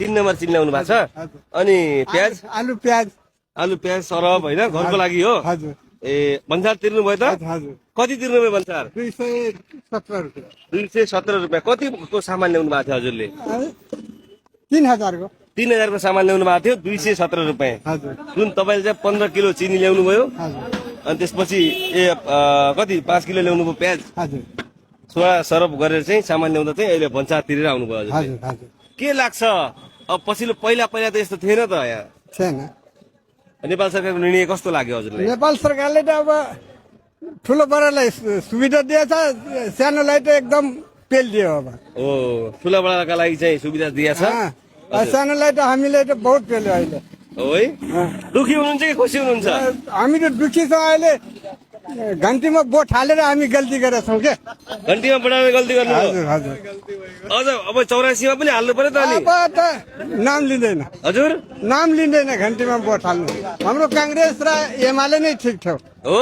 3 number चिनी ल्याउनु भएको छ अनि प्याज आलु प्याज सरब होइन घरको लागि हो हजुर ए भन्सार तिर्नु भयो त हजुर कति तिर्नु भयो भन्सार 217 रुपियाँ 217 रुपियाँ कतिको सामान ल्याउनु भएको थियो हजुरले 3000 को 3000 को सामान ल्याउनु भएको थियो 217 रुपियाँ हजुर जुन तपाईँले चाहिँ 15 किलो चिनी ल्याउनु भयो हजुर अनि त्यसपछि कति 5 किलो ल्याउनु भयो प्याज हजुर सोडा सरब गरेर चाहिँ सामान ल्याउँदा चाहिँ अहिले भन्सार तिरेर आउनु भयो हजुरले हजुर हजुर के लाग्छ अब पछिल्लो पहिला त यस्तो थिएन त यहाँ छैन नेपाल सरकारको निर्णय कस्तो लाग्यो हजुरलाई नेपाल सरकारले त अब ठुलो बडालाई सुविधा दिएछ सानोलाई त एकदम पेल दियो अब ओ ठुला बडाका लागि चाहिँ सुविधा दिएछ सानोलाई त हामीले त बहुत पेल्यो अहिले हो है दुखी हुनुहुन्छ कि खुसी हुनुहुन्छ हामी त दुखी छौँ अहिले घन्टीमा बोट हालेर हामी गल्ती गरेका छौँ के घन्टीमा बढाएर गल्ती गर्नु हजुर हजुर अझ अब 84 मा पनि हाल्नु पर्यो त अनि अब त नाम लिँदैन हजुर नाम लिँदैन घन्टीमा बोट हाल्नु हाम्रो काङ्ग्रेस र एमाले नै ठिक थियो हो